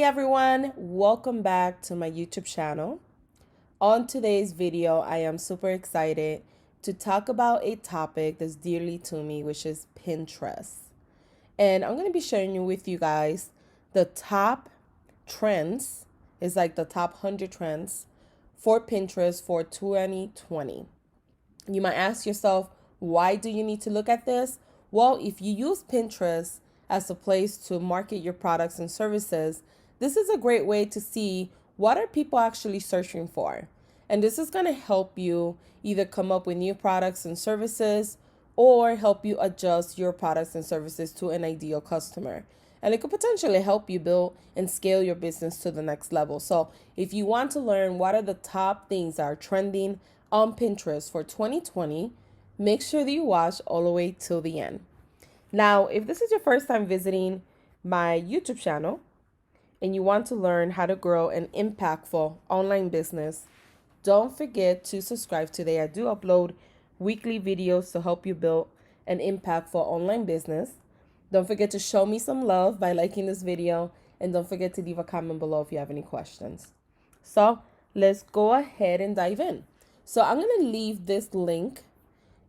Hey everyone, welcome back to my YouTube channel. On today's video, I am super excited to talk about a topic that's dearly to me, which is Pinterest. And I'm going to be sharing with you guys the top trends, is like the top 100 trends for Pinterest for 2020. You might ask yourself, why do you need to look at this? Well, if you use Pinterest as a place to market your products and services, this is a great way to see what are people actually searching for. And this is going to help you either come up with new products and services or help you adjust your products and services to an ideal customer. And it could potentially help you build and scale your business to the next level. So if you want to learn what are the top things that are trending on Pinterest for 2020, make sure that you watch all the way till the end. Now, if this is your first time visiting my YouTube channel and you want to learn how to grow an impactful online business, don't forget to subscribe today. I do upload weekly videos to help you build an impactful online business. Don't forget to show me some love by liking this video, and don't forget to leave a comment below if you have any questions. So let's go ahead and dive in. So I'm going to leave this link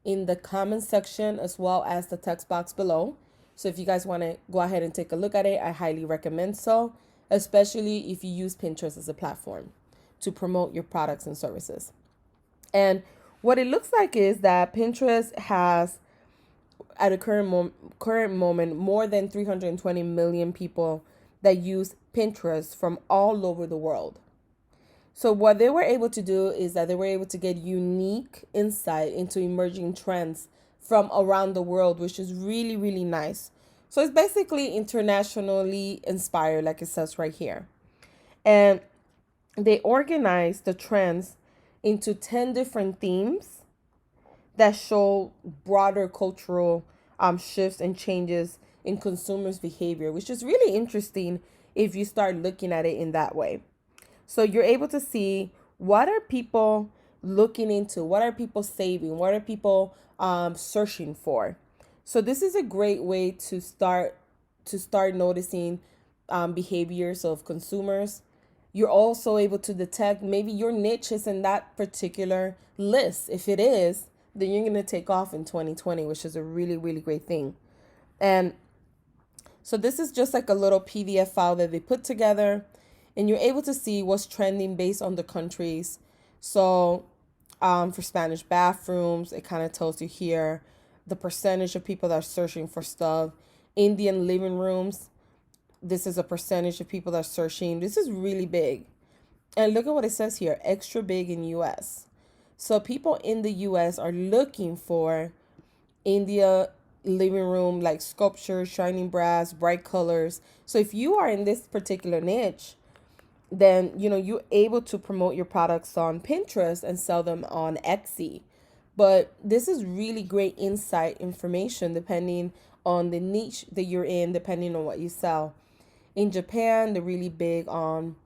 in the comment section as well as the text box below. So if you guys want to go ahead and take a look at it, I highly recommend so, especially if you use Pinterest as a platform to promote your products and services. And what it looks like is that Pinterest has, at a current moment, more than 320 million people that use Pinterest from all over the world. So what they were able to do is that they were able to get unique insight into emerging trends from around the world, which is really, really nice. So it's basically internationally inspired, like it says right here. And they organized the trends into 10 different themes that show broader cultural shifts and changes in consumers' behavior, which is really interesting if you start looking at it in that way. So you're able to see what are people looking into, what are people saving, what are people searching for. So this is a great way to start noticing behaviors of consumers. You're also able to detect maybe your niche is in that particular list. If it is, then you're going to take off in 2020, which is a really, really great thing. And so this is just like a little PDF file that they put together, and you're able to see what's trending based on the countries. So for Spanish bathrooms, it kind of tells you here the percentage of people that are searching for stuff. Indian living rooms, this is a percentage of people that are searching. This is really big. And look at what it says here, extra big in US. So people in the US are looking for India living room, like sculpture, shining brass, bright colors. So if you are in this particular niche, then you're able to promote your products on Pinterest and sell them on Etsy. But this is really great insight information depending on the niche that you're in, depending on what you sell. In Japan, they're really big on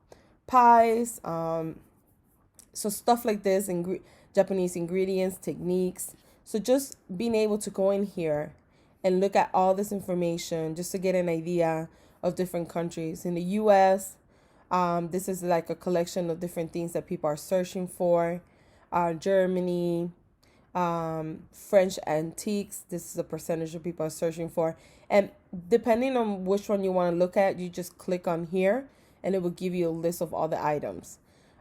pies, so stuff like this, Japanese ingredients, techniques. So just being able to go in here and look at all this information just to get an idea of different countries. In the US, this is like a collection of different things that people are searching for. Germany, French antiques, this is a percentage of people are searching for. And depending on which one you want to look at, you just click on here and it will give you a list of all the items.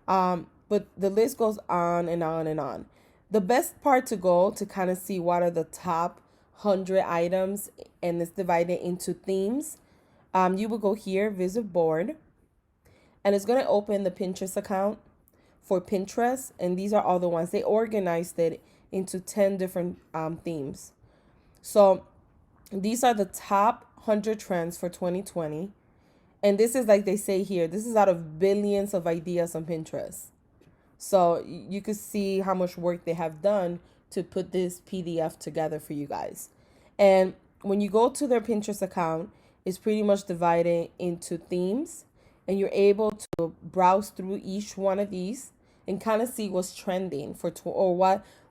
But the list goes on and on and on. The best part to go to kind of see what are the top 100 items, and it's divided into themes. You will go here, visit board, and it's going to open the Pinterest account for Pinterest. And these are all the ones. They organized it into 10 different themes. So these are the top 100 trends for 2020. And this is, like they say here, this is out of billions of ideas on Pinterest. So you could see how much work they have done to put this PDF together for you guys. And when you go to their Pinterest account, it's pretty much divided into themes, and you're able to browse through each one of these and kind of see what's trending for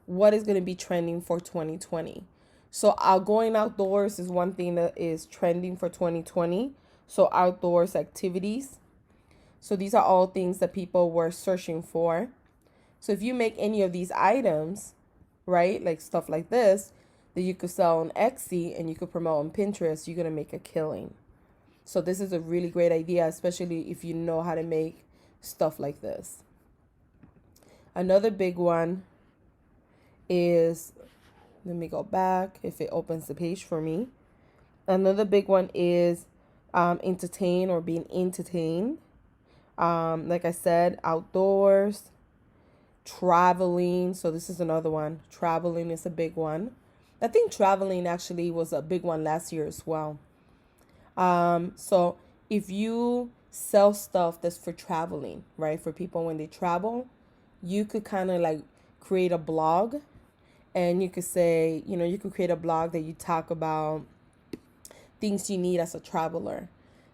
what is going to be trending for 2020. So going outdoors is one thing that is trending for 2020. So outdoors activities. So these are all things that people were searching for. So if you make any of these items, right, like stuff like this, that you could sell on Etsy and you could promote on Pinterest, you're going to make a killing. So this is a really great idea, especially if you know how to make stuff like this. Another big one is, let me go back if it opens the page for me. Another big one is entertain or being entertained. Like I said, outdoors, traveling. So this is another one. Traveling is a big one. I think traveling actually was a big one last year as well. So if you sell stuff that's for traveling, right, for people when they travel, you could kind of like create a blog, and you could say, you could create a blog that you talk about things you need as a traveler.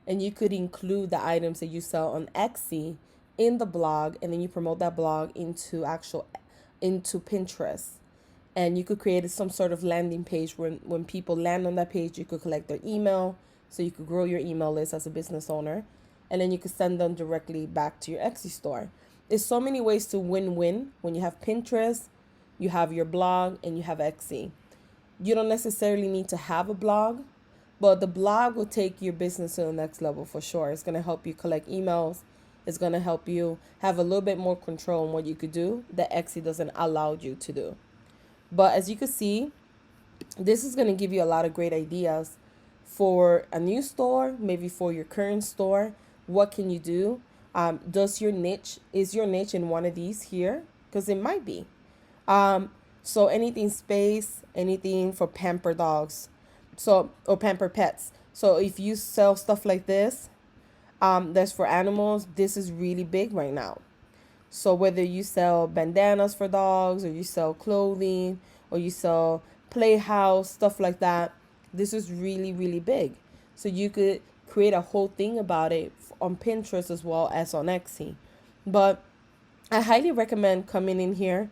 And you could include the items that you sell on Etsy in the blog, and then you promote that blog into Pinterest. And you could create some sort of landing page when people land on that page, you could collect their email, so you could grow your email list as a business owner, and then you could send them directly back to your Etsy store. There's so many ways to win-win when you have Pinterest, you have your blog, and you have Etsy. You don't necessarily need to have a blog, but the blog will take your business to the next level for sure. It's going to help you collect emails. It's going to help you have a little bit more control on what you could do that Etsy doesn't allow you to do. But as you can see, this is going to give you a lot of great ideas for a new store, maybe for your current store. What can you do? Is your niche in one of these here? Because it might be. So anything space, anything for pamper dogs, or pamper pets. So if you sell stuff like this, that's for animals, this is really big right now. So whether you sell bandanas for dogs, or you sell clothing, or you sell playhouse, stuff like that, this is really, really big. So you could create a whole thing about it on Pinterest as well as on Etsy. But I highly recommend coming in here,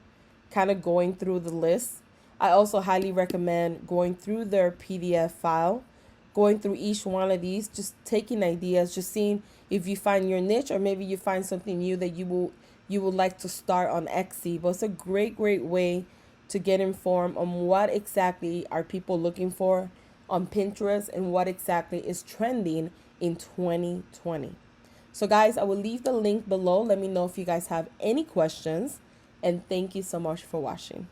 kind of going through the list. I also highly recommend going through their PDF file, going through each one of these, just taking ideas, just seeing if you find your niche, or maybe you find something new that you would like to start on Etsy. But it's a great way to get informed on what exactly are people looking for on Pinterest and what exactly is trending in 2020. So guys, I will leave the link below. Let me know if you guys have any questions, and thank you so much for watching.